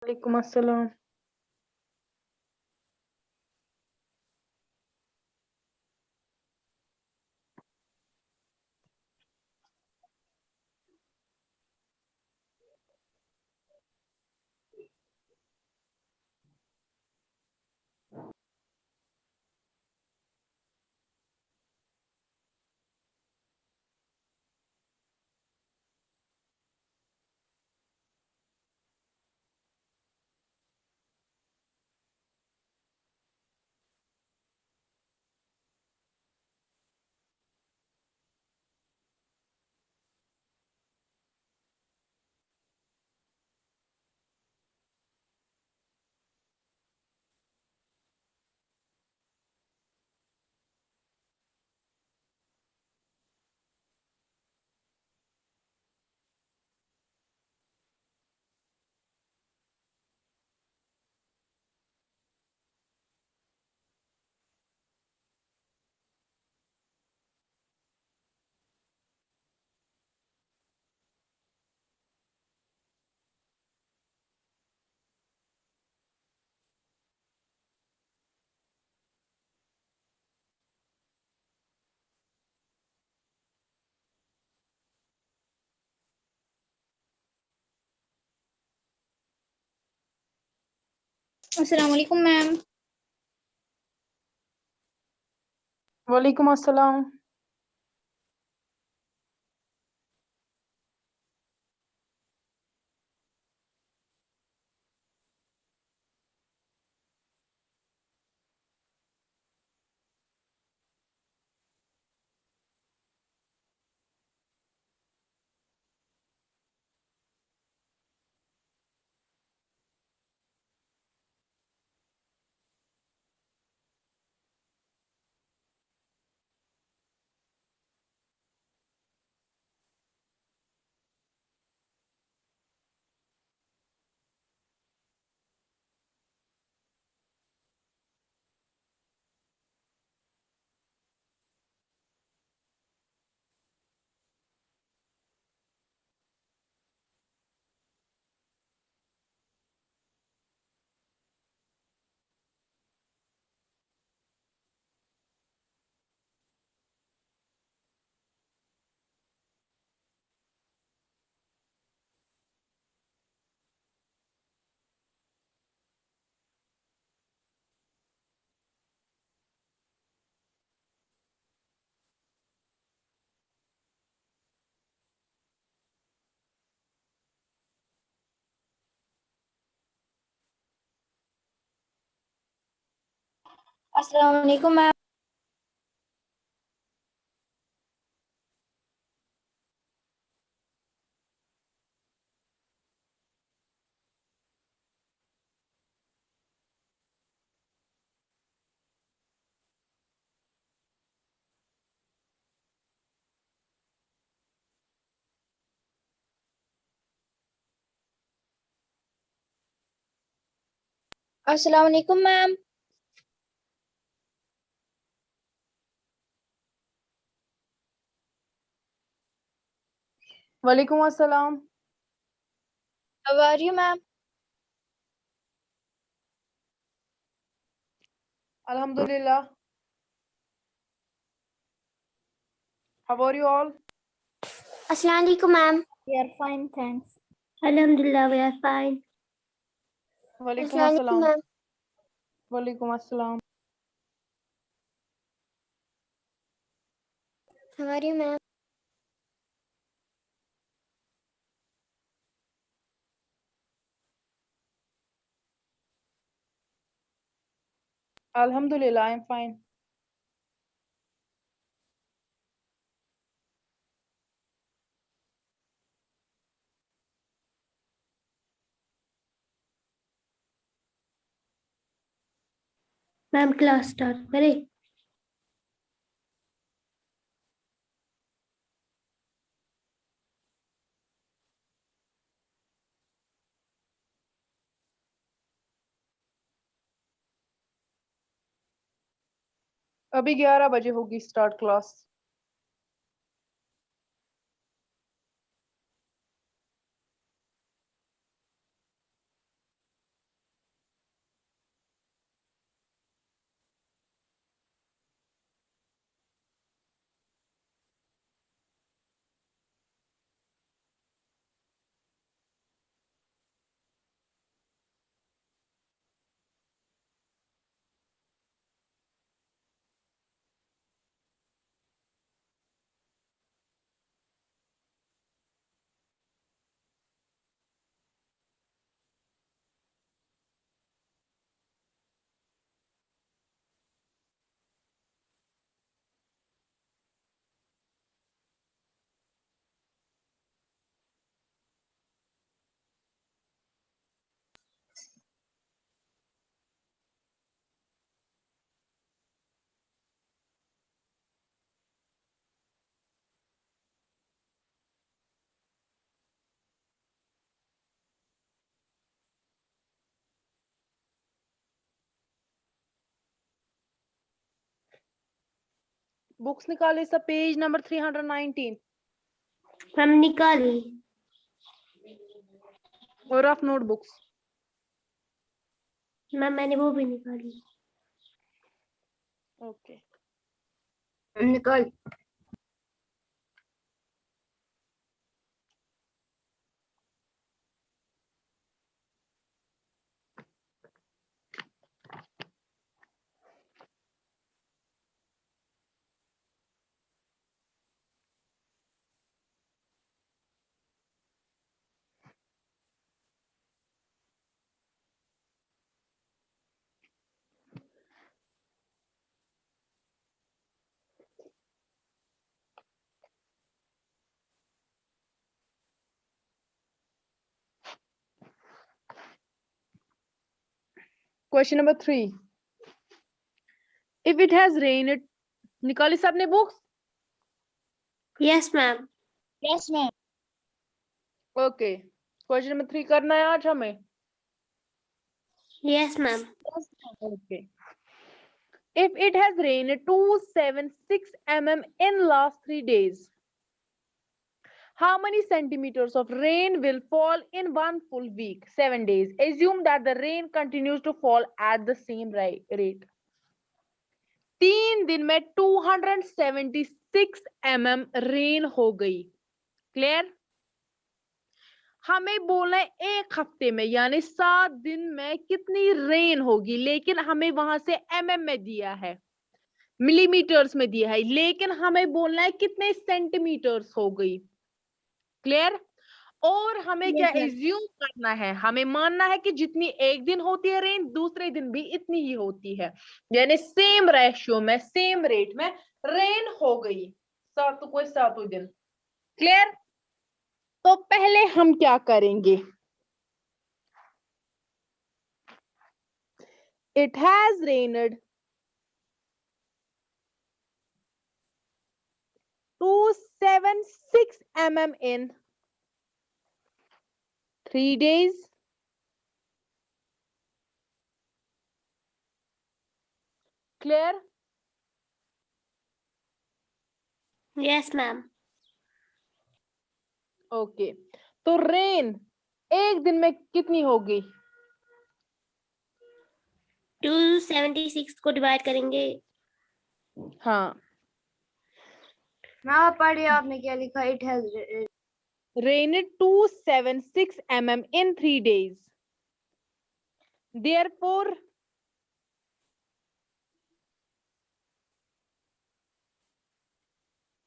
वालेकुम अस्सलाम। अस्सलाम वालेकुम मैम। वालेकुम अस्सलाम। अस्सलाम वालेकुम मैम। अस्सलाम वालेकुम मैम। वालेकुम अस्सलाम। How are you ma'am? अल्हम्दुलिल्लाह। How are you all? अस्सलाम वालेकुम ma'am. We are fine thanks. अल्हम्दुलिल्लाह वी आर फाइन। वालेकुम अस्सलाम वालेकुम अस्सलाम। मैम। वालेकुम अस्सलाम। How are you ma'am? अल्हम्दुलिल्लाह, I am fine. Ma'am class start करें? अभी 11 बजे होगी स्टार्ट क्लास। बुक्स निकाले सब, पेज नंबर 319 मैम निकाली। और रफ नोटबुक्स। मैम मैंने वो भी निकाली। ओके निकाल। Question number 3, if it has rain, निकाली सबने books? Yes ma'am. Yes ma'am. Okay, question number 3 करना है आज हमें। Yes ma'am. Okay. If it has rained 276 mm in last 3 days, how many centimeters of rain will fall in one full week? 7 days. Assume that the rain continues to fall at the same rate. 3 दिन में 276 mm rain हो गई। Clear? हमें बोलना है एक हफ्ते में यानी 7 दिन में कितनी रेन होगी, लेकिन हमें वहां से mm में दिया है, मिलीमीटर्स में दिया है, लेकिन हमें बोलना है कितने सेंटीमीटर्स हो गई। क्लियर? और हमें क्या एज्यूम करना है, हमें मानना है कि जितनी एक दिन होती है रेन, दूसरे दिन भी इतनी ही होती है, यानी सेम रेशियो में, सेम रेट में रेन हो गई सातों दिन। क्लियर? तो पहले हम क्या करेंगे, it has rained 276 mm in 3 days. Clear? Yes ma'am. Okay, तो रेन एक दिन में कितनी होगी? 276 को डिवाइड करेंगे। हाँ, मैं पढ़िए आपने क्या लिखा, it has rained 276 mm in 3 days. Therefore,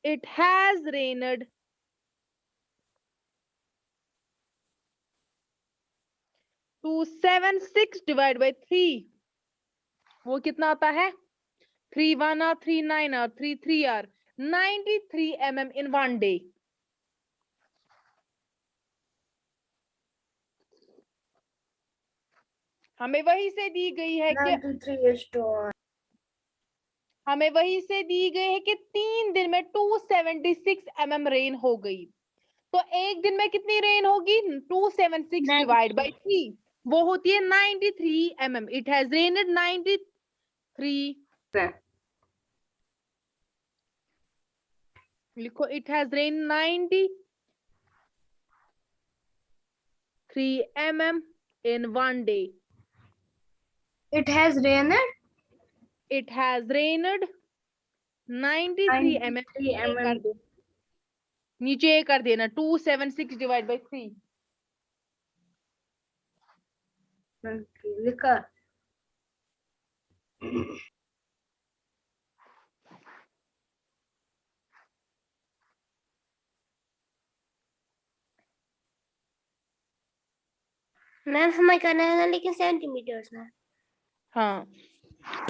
it has rained 276 divided by 3. वो कितना आता है? 3 1 are 3 9 are 3 3 are 93 mm in 1 day. हमें वही से दी गई है कि 93 हमें वही से दी गई है कि 3 दिन में 276 mm रेन हो गई, तो एक दिन में कितनी रेन होगी? 276 डिवाइड बाई 3, वो होती है 93 mm. इट हैज रेनड 93, लिखो, it has rain 93 mm in 1 day. It has rained It has rained 93 mm. 93 mm. नीचे ये कर देना, 276 डिवाइड बाई 3. लिखा। मैम हमें करना है ना, लेकिन सेंटीमीटर्स में। हाँ,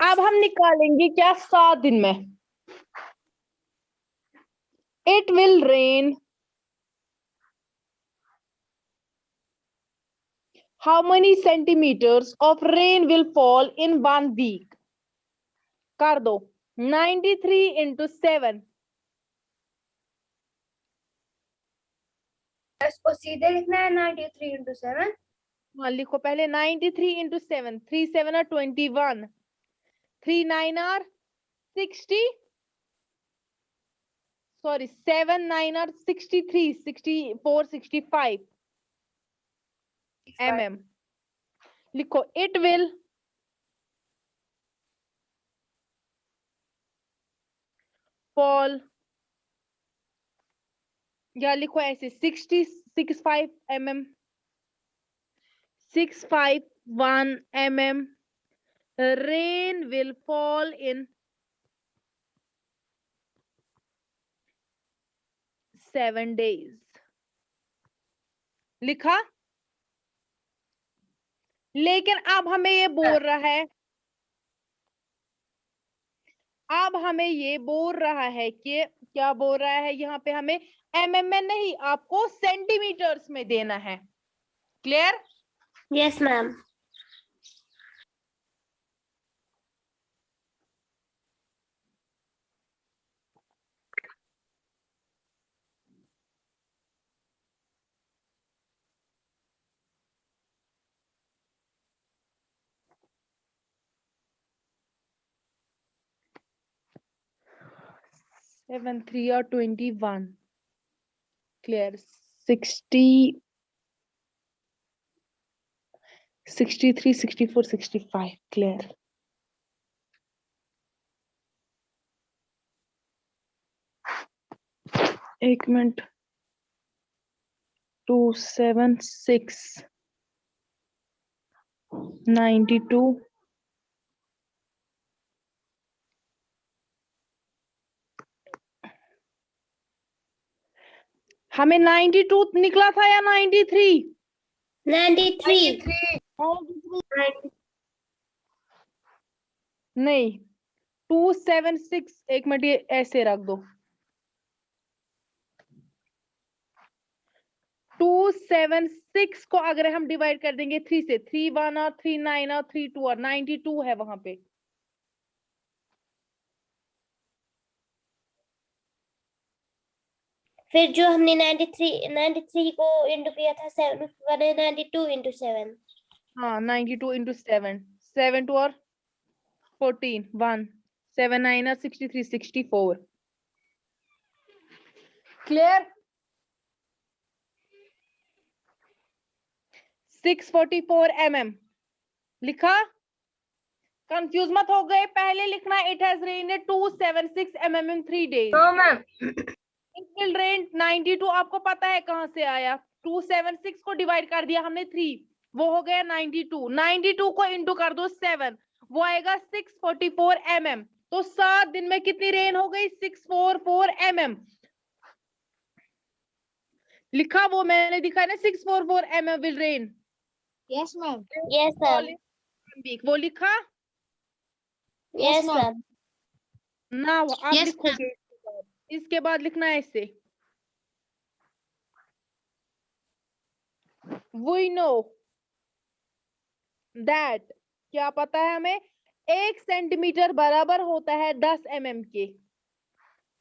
अब हम निकालेंगे क्या 7 दिन में। It will rain how many centimeters of rain will fall in 1 week? कर दो, 93 into 7. इसको सीधे लिखना है 93 into 7। हाँ, लिखो पहले 93 into 7. 3 7 are 21, 3 9 are 60, सॉरी 7 9 और 63 64 65 mm. लिखो it will fall, या लिखो ऐसे 65 mm 651 mm. Rain will fall in 7 days. लिखा। लेकिन अब हमें ये बोल रहा है, अब हमें ये बोल रहा है कि क्या बोल रहा है यहाँ पे, हमें mm में नहीं, आपको सेंटीमीटर्स में देना है। क्लियर? Yes, ma'am. सेवन 3 और 21 क्लियर। 60 63 64 65 क्लियर। एक मिनट। 276 92 हमें 92 निकला था या 93? 93. नहीं 276, एक मिनट ये ऐसे रख दो। 276 को अगर हम डिवाइड कर देंगे 3 से, 3 1 और 3 9 और 3 2 और 92 है वहां पे। फिर जो हमने 93 को इंटू किया था 7, उसके बाद 92 इंटू 7. हाँ 92 इंटू 7, 7 2 और 14 1 7 9 और 63 64 क्लियर। 644 mm लिखा। कंफ्यूज मत हो गए, पहले लिखना it has rained 276 mm in 3 days. No, ma'am. It will rain 92 आपको पता है कहां से आया, 276 को डिवाइड कर दिया हमने 3, वो हो गया 92, 92 को इंटू कर दो 7, वो आएगा 644 mm। तो 7 दिन में कितनी रेन हो गई? 644 mm। लिखा वो मैंने दिखा ना, 644 mm will rain. Yes, ma'am. Yes, ma'am. वो लिखा Yes, ma'am. ना, वो आप Yes, लिखोगे इसके बाद लिखना है ऐसे, we know that, क्या पता है हमें, 1 सेंटीमीटर बराबर होता है 10 mm के,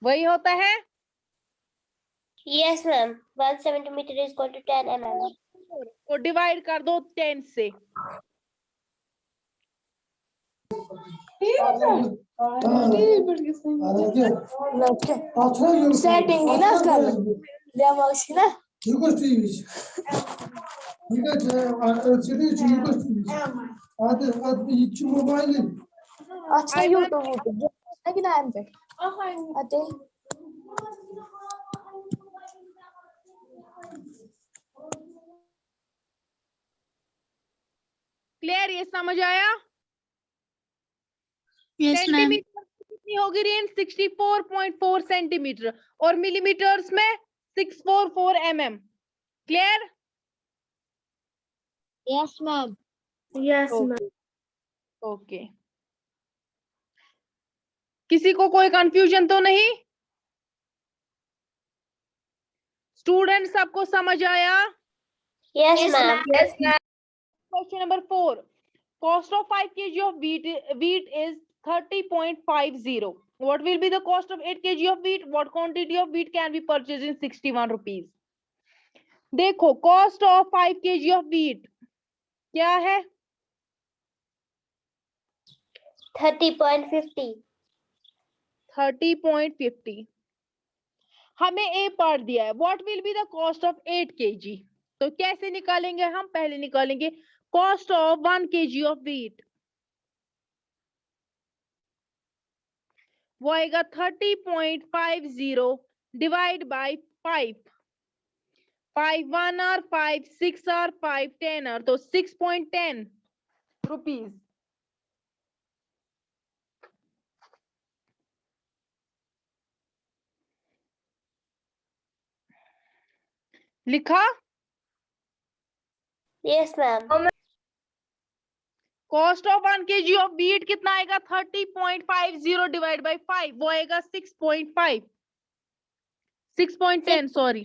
वही होता है। Yes, ma'am. 1 centimeter is equal to 10 mm. और डिवाइड कर दो 10 से। Setting na kal. Demoş na. अच्छा YouTube है कि ना एम पे अते क्लियर? ये समझ आया? Yes, ma'am. सेंटीमीटर कितनी होगी रेंज? 64.4 सेंटीमीटर, और मिलीमीटर्स में 644 mm। Clear? Yes, ma'am. Yes, Okay. ma'am. Okay, किसी को कोई कंफ्यूजन तो नहीं? स्टूडेंट सबको समझ आया? Yes, ma'am. Yes, ma'am. Question number 4. Cost of 5 kg of wheat is 30.50. What will be the cost of 8 kg of wheat? What quantity of wheat can be purchased in 61 rupees? देखो cost of 5 kg of wheat क्या है? 30.50. 30.50। हमें ए part दिया है, what will be the cost of 8 kg। तो कैसे निकालेंगे हम, पहले निकालेंगे cost of 1 kg of wheat, वो आएगा 30.50 divide by 5, 5 1 are 5 6 are 5 10 are, तो 6.10 रुपीज। लिखा? Yes ma'am. Cost of 1 kg of wheat कितना आएगा, 30.50 डिवाइड बाई 5, वो आएगा 6.5, 6.10 sorry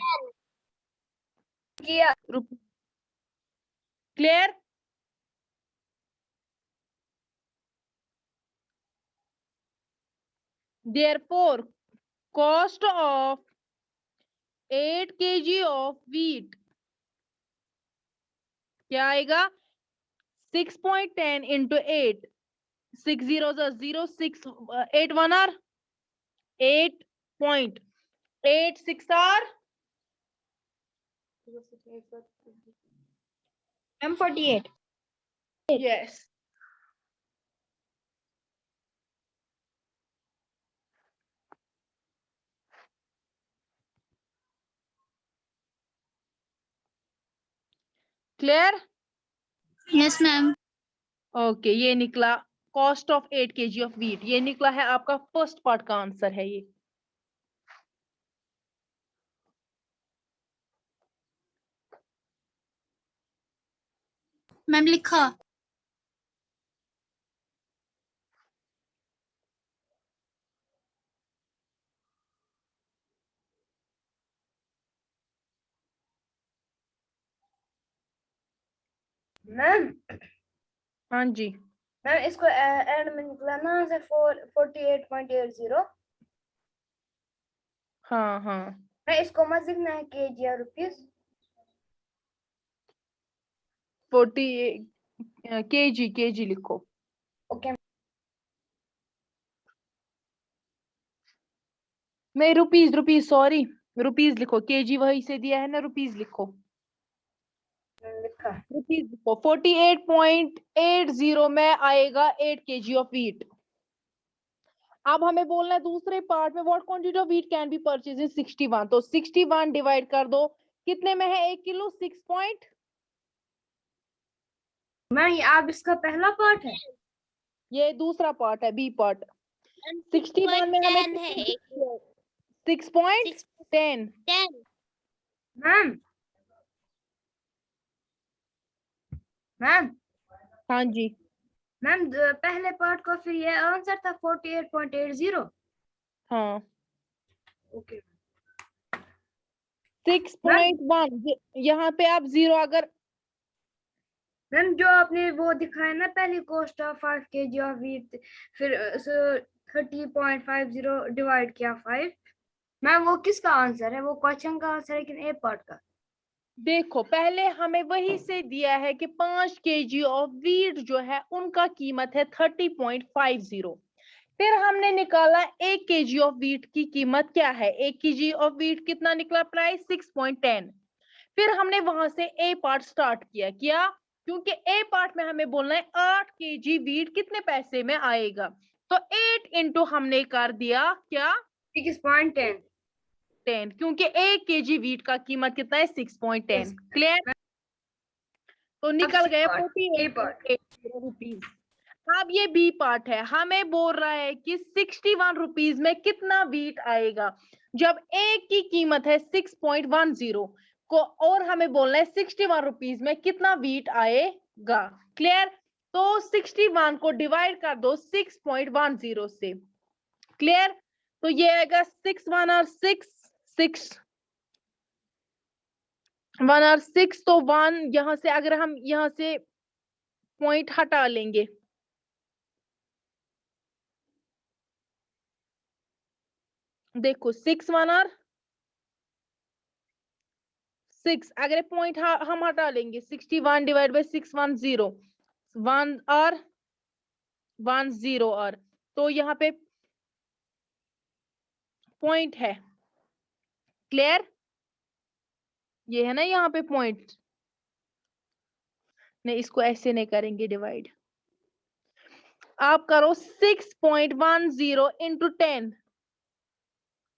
clear? Therefore, cost of 8 kg of wheat क्या आएगा, 6.10 into 8, 6 zeros are 0, 6 8 1 are 8.8 6 are M48. yes. Clear? Yes, ma'am. Okay, ये निकला cost of 8 kg of wheat, ये निकला है आपका फर्स्ट पार्ट का आंसर है ये। मैम लिखा? मैम हाँ जी, मैम इसको एंड में निकला ना आंसर 48.80। हाँ हाँ, मैं इसको मत लिखना है केजी या रुपीस। 40 kg लिखो। ओके नहीं, रुपीज सॉरी, रुपीज लिखो, केजी वही से दिया है ना, रुपीज लिखो, लिखा। रुपीज लिखो। 48.80 में आएगा 8 kg ऑफ व्हीट। अब हमें बोलना है दूसरे पार्ट में, what quantity of wheat can be purchase in 61, तो 61 डिवाइड कर दो, कितने में है 1 किलो, 6 पॉइंट। मैम ये आप इसका पहला पार्ट है, ये दूसरा पार्ट है, बी पार्ट। 61 में हमें 6.10। मैम मैम हाँ जी, मैम पहले पार्ट का फिर ये आंसर था 48.80। हाँ ओके 6.1, यहाँ पे आप जीरो अगर, मैम जो आपने वो दिखाया ना पहली cost of 5 kg of wheat, फिर 30.50 डिवाइड किया 5, मैम वो किसका आंसर है, वो क्वेश्चन का आंसर है कि ए पार्ट का? देखो पहले हमें वही से दिया है कि 5 kg ऑफ व्हीट जो है उनका कीमत है 30.50, फिर हमने निकाला 1 kg ऑफ व्हीट की कीमत क्या है, 1 kg ऑफ व्हीट कितना निकला प्राइस, 6.10। फिर हमने वहां से ए पार्ट स्टार्ट किया क्योंकि ए पार्ट में हमें बोलना है 8 kg व्हीट कितने पैसे में आएगा, तो 8 इंटू हमने कर दिया क्या, 6.10। 10, क्योंकि 1 kg व्हीट का कीमत कितना है, 6.10। क्लियर? तो निकल गए 48.80 रुपीज। अब ये बी पार्ट है, हमें बोल रहा है कि 61 रुपीज में कितना व्हीट आएगा, जब एक की कीमत है 6.10 को, और हमें बोलना है 61 रुपीज में कितना व्हीट आएगा। क्लियर? तो 61 को डिवाइड कर दो 6.10 से। क्लियर? तो ये आएगा 6 1 और 6 6 1 और 6, तो 1 यहां से, अगर हम यहां से पॉइंट हटा लेंगे, देखो 6 1 और 6, अगर पॉइंट हम हटा लेंगे, 61 डिवाइड बाई 6 1 0, 1 और 1 0 और, तो यहाँ पे पॉइंट है, क्लियर? ये है ना यहाँ पे पॉइंट, नहीं इसको ऐसे नहीं करेंगे डिवाइड, आप करो 6.10 इंटू 10।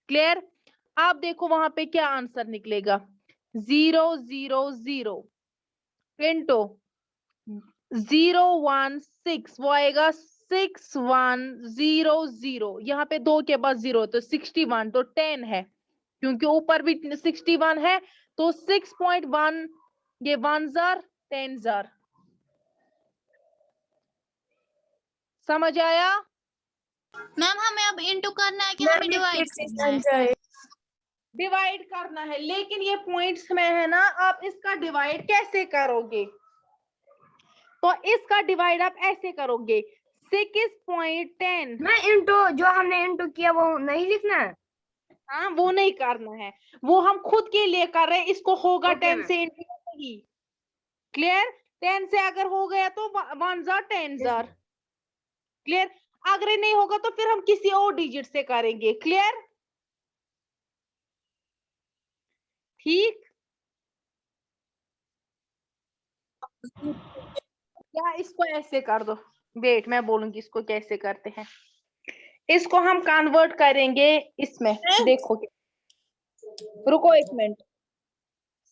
क्लियर? आप देखो वहां पे क्या आंसर निकलेगा, 000 इंटू 016, वो आएगा 6100। यहाँ पे 2 के बाद 0 तो 61, तो 10 है क्योंकि ऊपर भी 61 है, तो 6.1 ये 1 जार 10 जार। समझ आया? मैम हमें अब इंटू करना है कि हमें डिवाइड करना है? डिवाइड करना है, लेकिन ये पॉइंट्स में है ना, आप इसका डिवाइड कैसे करोगे? तो इसका डिवाइड आप ऐसे करोगे 6.10। मैं इंटू जो हमने इंटू किया वो नहीं लिखना है। हाँ वो नहीं करना है, वो हम खुद के लिए कर रहे हैं, इसको होगा Okay, 10 से इंटू नहीं। क्लियर? 10 से अगर हो गया तो 1 जार 10 जार। क्लियर? अगर नहीं होगा तो फिर हम किसी और डिजिट से करेंगे। क्लियर? ठीक, या इसको ऐसे कर दो, वेट मैं बोलूंगी इसको कैसे करते हैं। इसको हम कन्वर्ट करेंगे इसमें, देखो रुको एक मिनट।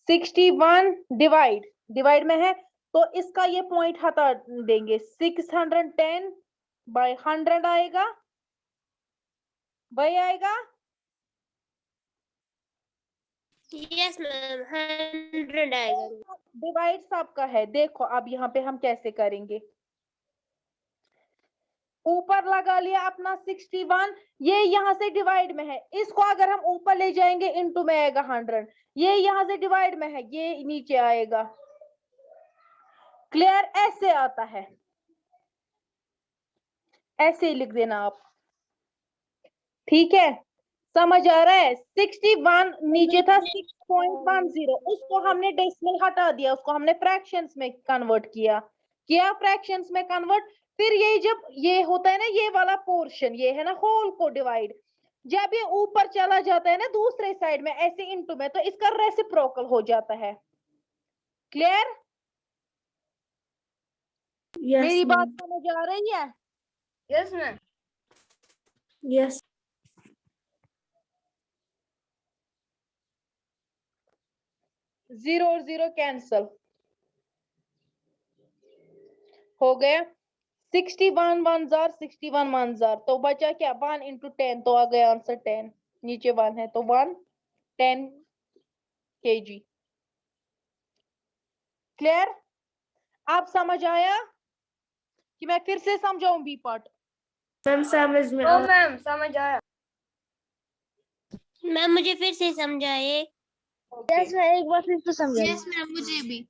61 डिवाइड में है तो इसका ये पॉइंट हटा देंगे, 610 बाय 100 आएगा, वही आएगा। यस मैम, 100 आएगा। डिवाइड सबका है, देखो अब यहाँ पे हम कैसे करेंगे। ऊपर लगा लिया अपना 61, ये यहाँ से डिवाइड में है, इसको अगर हम ऊपर ले जाएंगे इनटू में आएगा 100, ये यहाँ से डिवाइड में है, ये नीचे आएगा। क्लियर? ऐसे आता है, ऐसे ही लिख देना आप। ठीक है, समझ आ रहा है? 61 नीचे था 6.10, उसको हमने डेसिमल हटा दिया, उसको हमने फ्रैक्शंस में कन्वर्ट किया फ्रैक्शंस में कन्वर्ट। फिर ये जब ये होता है ना, ये वाला पोर्शन, ये है ना होल को डिवाइड, जब ये ऊपर चला जाता है ना दूसरे साइड में ऐसे इनटू में, तो इसका रेसिप्रोकल हो जाता है। क्लियर? मेरी बात समझ आ रही है? Yes ma'am. यस। 0 और 0 कैंसल हो गया। 61 1 जार 61 1 जार, तो बचा क्या 1 इंटू 10, तो आ गया आंसर 10, नीचे 1 है तो 1 10 kg। क्लियर? आप समझ आया कि मैं फिर से समझाऊं बी पार्ट? मैम समझ में ओ मैम समझ आया। मैम मुझे फिर से समझाइए। यस मैं एक बार फिर से समझाइए। यस मैम मुझे भी।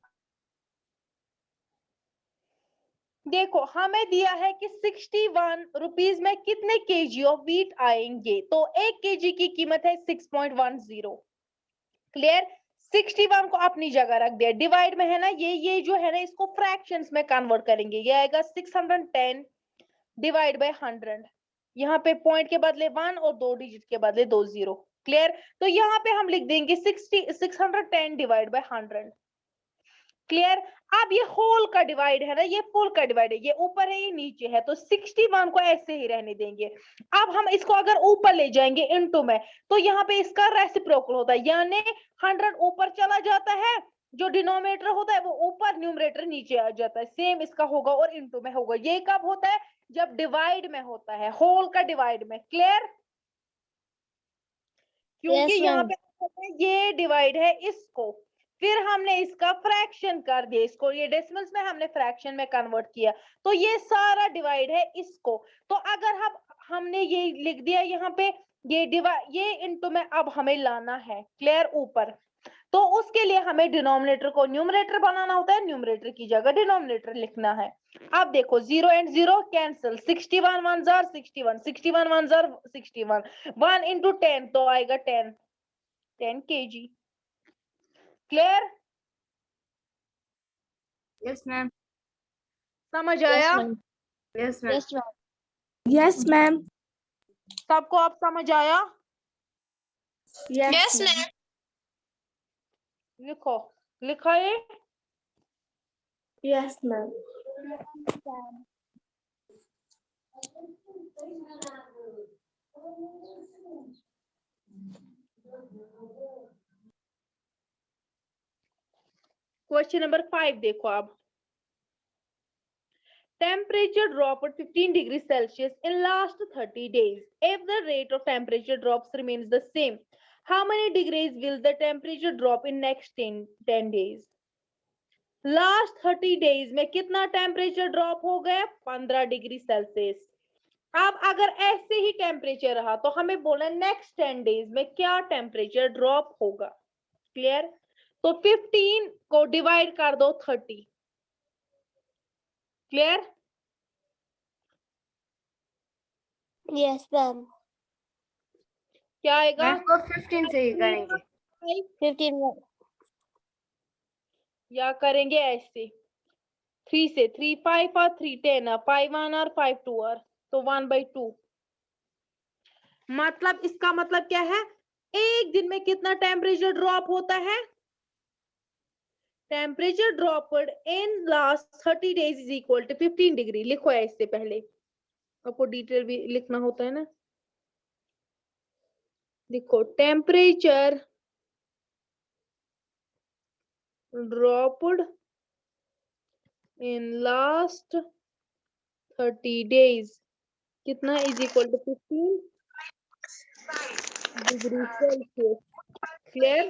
देखो हमें दिया है कि 61 रुपीज में कितने केजी ऑफ व्हीट आएंगे, तो 1 केजी की कीमत है 6.10। क्लियर? 61 को अपनी जगह रख दिया, डिवाइड में है ना, ये जो है ना इसको फ्रैक्शंस में कन्वर्ट करेंगे, ये आएगा 610 डिवाइड बाय 100। यहाँ पे पॉइंट के बदले 1 और 2 डिजिट के बदले 2 0। क्लियर? तो यहाँ पे हम लिख देंगे 610 डिवाइड बाय 100। क्लियर? अब ये होल का डिवाइड है ना, ये फुल का डिवाइड है, ये ऊपर है ये नीचे है, तो 61 को ऐसे ही रहने देंगे। अब हम इसको अगर ऊपर ले जाएंगे इनटू में, तो यहाँ पे इसका रेसिप्रोकल होता है, यानी 100 ऊपर चला जाता है, जो डिनोमिनेटर होता है वो ऊपर, न्यूमरेटर नीचे आ जाता है। सेम इसका होगा और इनटू में होगा। ये कब होता है? जब डिवाइड में होता है, होल का डिवाइड में। क्लियर? क्योंकि Yes, यहाँ ma'am. पे ये डिवाइड है इसको, फिर हमने इसका फ्रैक्शन कर दिया, इसको ये डेसिमल्स में हमने फ्रैक्शन में कन्वर्ट किया, तो ये सारा डिवाइड है इसको। तो अगर हमने ये लिख दिया यहाँ पे, ये इनटू में अब हमें लाना है। क्लियर? ऊपर, तो उसके लिए हमें डिनोमिनेटर को न्यूमरेटर बनाना होता है, न्यूमरेटर की जगह डिनोमिनेटर लिखना है। अब देखो 0 and 0 cancel, 61 1 jar 61, 61 1 jar 61, 1 into 10 तो आएगा 10 kg। क्लियर? Yes ma'am. समझ आया? Yes ma'am. Yes ma'am. सबको अब समझ आया? Yes ma'am. लिखो, लिखा है? Yes, ma'am. क्वेश्चन नंबर 5 देखो आप। Temperature drop at 15 degrees Celsius in last 30 days. If the rate of temperature drops remains the same, how many degrees will the temperature drop in next 10 days? Last 30 days में कितना temperature drop हो गया? 15 degree Celsius. अब अगर ऐसे ही temperature रहा तो हमें बोला नेक्स्ट 10 डेज में क्या टेम्परेचर ड्रॉप होगा। क्लियर? तो 15 को डिवाइड कर दो 30। क्लियर? Yes, ma'am. क्या आएगा? इसको 15 से ही करेंगे। 15. या करेंगे ऐसे 3 से 3 5 और 3 10 5 1 और 5 2 और तो 1/2। मतलब इसका मतलब क्या है? एक दिन में कितना टेम्परेचर ड्रॉप होता है? Temperature dropped in last 30 days is equal to 15 degree. लिखो है इससे पहले, आपको डिटेल भी लिखना होता है ना। लिखो temperature dropped in last 30 days कितना is equal to 15 degree Celsius. Clear?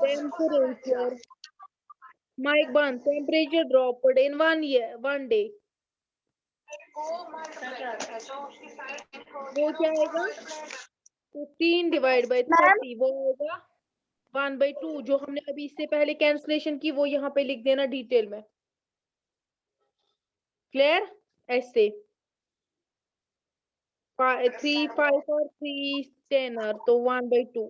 Temperature mike बंद। टेम्परेचर ड्रॉप्ड इन 1 डे वो क्या आएगा? 15 डिवाइड बाई 30 वो होगा 1/2। जो हमने अभी इससे पहले कैंसलेशन की वो यहाँ पे लिख देना डिटेल में। क्लियर? ऐसे 3 5 और 3 10 और तो 1/2।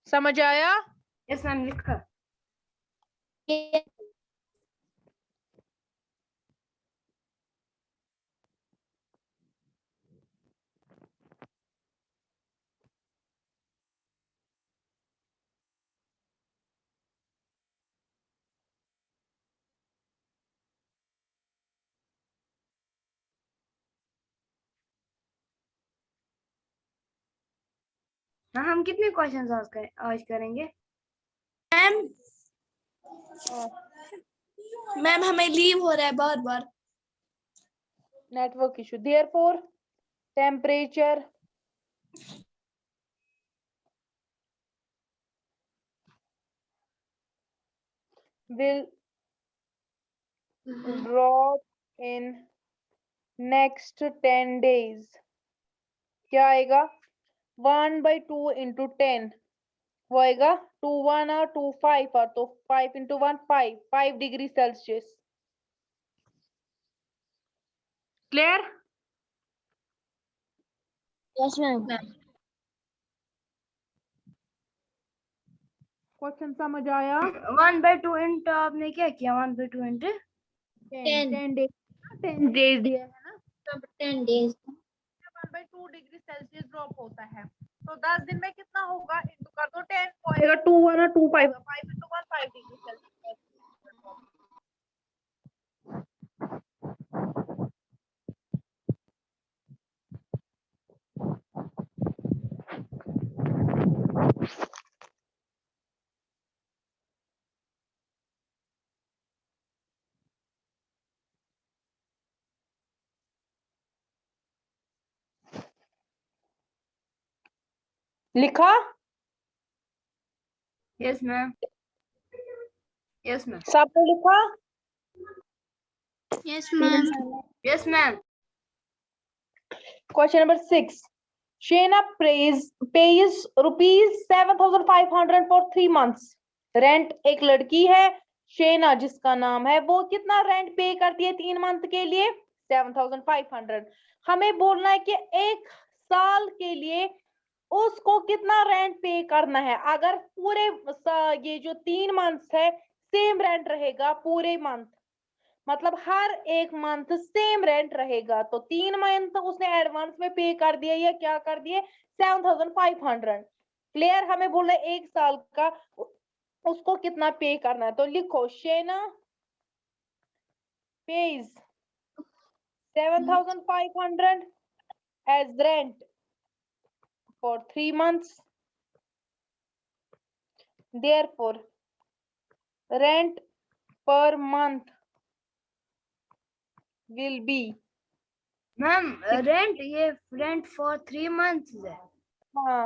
समझ आया? यस मैम, लिखा। Yes. हाँ, हम कितने क्वेश्चन आज करेंगे? मैम हमें लीव हो रहा है बार बार। Network issue. Therefore temperature will drop in next 10 days। क्या आएगा? 1/2 into 10 वो आएगा 2 1 और 2 5 और तो 5 into 1 5 degree Celsius. Clear? Yes, ma'am. Question समझ आया? 1/2 इंटू आपने क्या किया? 1/2 इंटू 10 डेज। 10 डेज दिया है ना, 10 days. 1/2 डिग्री सेल्सियस ड्रॉप होता है तो 10 दिन में कितना होगा? इंटू कर दो 10 वो आएगा 2 1 और 2 5 5 into 1 5 डिग्री सेल्सियस। लिखा? Yes ma'am. Yes ma'am. सबने लिखा? Yes ma'am. Yes ma'am. Question number 6. Shena pays rupees 7,500 for 3 months. Rent एक लड़की है शेना जिसका नाम है, वो कितना रेंट पे करती है 3 मंथ के लिए? 7,500। हमें बोलना है कि एक साल के लिए उसको कितना रेंट पे करना है। अगर पूरे ये जो 3 मंथ्स है सेम रेंट रहेगा पूरे मंथ, मतलब हर एक मंथ सेम रेंट रहेगा, तो 3 मंथ उसने एडवांस में पे कर दिया या क्या कर दिए 7500। क्लियर? हमें बोलना है 1 साल का उसको कितना पे करना है। तो लिखो शेना pays 7500 as rent for 3 months. Therefore, rent per month will be, ma'am rent for 3 months है। हाँ,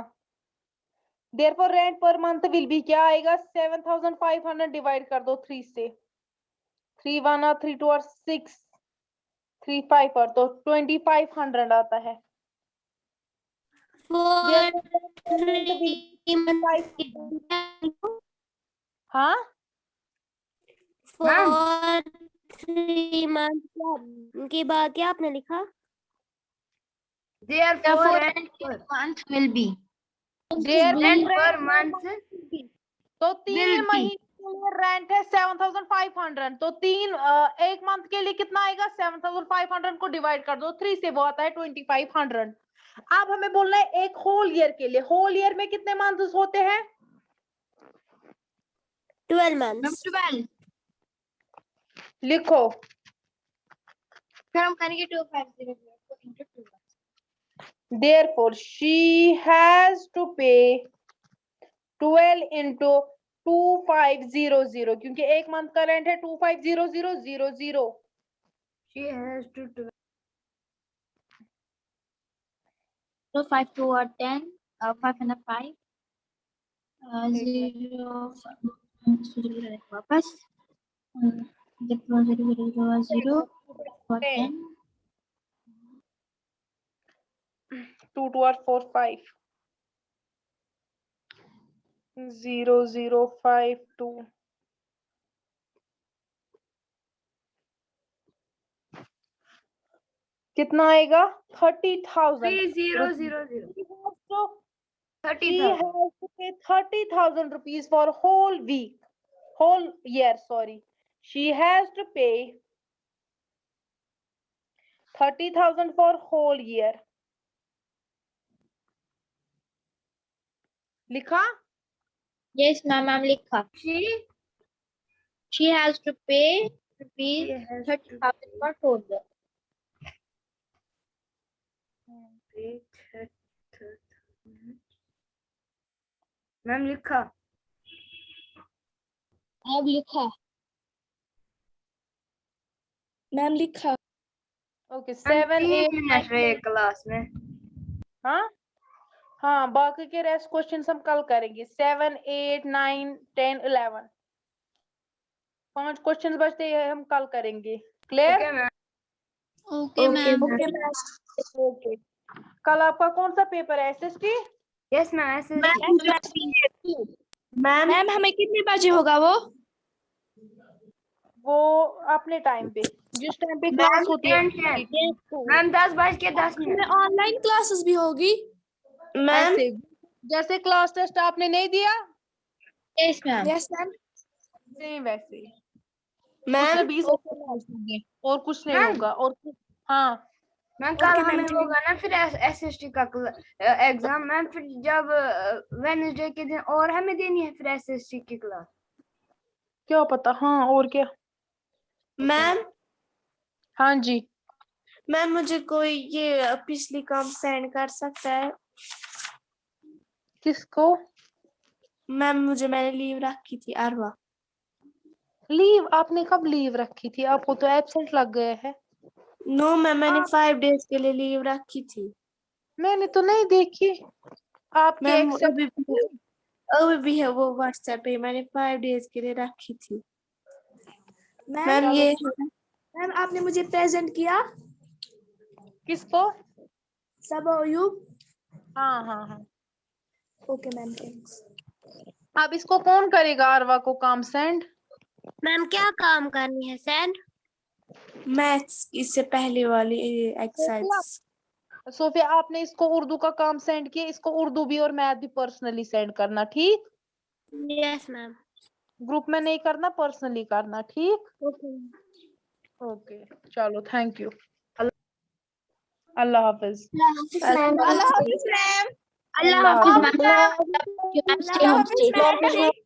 therefore rent per month will be क्या आएगा 7500 डिवाइड कर दो 3 से, 3 1 और 3 2 और 6 3 5 और तो 2500 आता है। हाँ For 3 months के बाद क्या आपने लिखा? Therefore rent month will be per month तो 3 will be महीने के लिए रेंट है 7500, तो 1 मंथ के लिए कितना आएगा 7500 को डिवाइड कर दो 3 से, वो आता है 2500। अब हमें बोलना है एक होल ईयर के लिए, होल ईयर में कितने मंथ्स होते हैं 12 months। 12। लिखो फिर हम करेंगे 250 into 2। therefore she has to pay 12 into 2500, क्योंकि 1 मंथ का रेंट है 250000। she has to do 2 5 2 और 10 5 and 5 0 वापस 0 0 0 0 और 10 2 2 और 4 5 0 0 5 2 कितना आएगा 30,000। 30,000 She has to pay 30,000 rupees for whole year, sorry. She has to pay 30,000 for whole year. लिखा? yes ma'am I'm लिखा she has to pay rupees 30,000 for whole year। Ma'am लिखा अब लिखा मैम लिखा। ओके 7 8 मिनट रहे class में। हाँ हाँ, बाकी के रेस्ट क्वेश्चन हम कल करेंगे। 7 8 9 10 11 5 क्वेश्चन बचते हैं, हम कल करेंगे। क्लियर? Okay ma'am okay. कल आपका कौन सा पेपर है एसएसटी? यस मैम मैम हमें कितने बजे होगा वो अपने टाइम पे, जिस टाइम पे क्लास होती है। मैम 10:10 ऑनलाइन क्लासेस भी होगी मैम जैसे क्लास टेस्ट आपने नहीं दिया yes ma'am yes ma'am. Same वैसे ही उससे 20 होंगे और कुछ नहीं मैम। होगा। और हाँ मैम कल हमें होगा ना फिर एसएसटी का एग्जाम मैम, फिर जब वेडनेसडे के दिन और हमें देनी है फिर एसएसटी की क्लास। क्या पता। हाँ और क्या मैम हाँ जी मैम मुझे कोई ये पिछली काम सेंड कर सकता है? किसको? मैम मैंने लीव रखी थी अरवा। लीव? आपने कब लीव रखी थी? आपको तो एब्सेंट लग गया है। नो मैम मैंने 5 डेज के लिए लीव रखी थी। मैंने तो नहीं देखी आपके मैम एक्सेप्ट। अभी भी है वो व्हाट्सएप पे, मैंने 5 डेज के लिए रखी थी। मैम ये मैम आपने मुझे प्रेजेंट किया किसको? सब यू। हाँ हाँ हाँ ओके मैम थैंक्स। अब इसको कौन करेगा अरवा को काम सेंड? मैम क्या काम करनी है सेंड? मैथ्स इससे पहले वाली एक्सरसाइज। सोफिया आपने इसको उर्दू का काम सेंड किया, इसको उर्दू भी और मैथ भी पर्सनली सेंड करना, ठीक? Yes ma'am. ग्रुप में नहीं करना, पर्सनली करना, ठीक? ओके चलो, thank you. Allah Hafiz. Allah Hafiz, Allah ma'am. Hafiz. You ma'am, stay home, stay safe.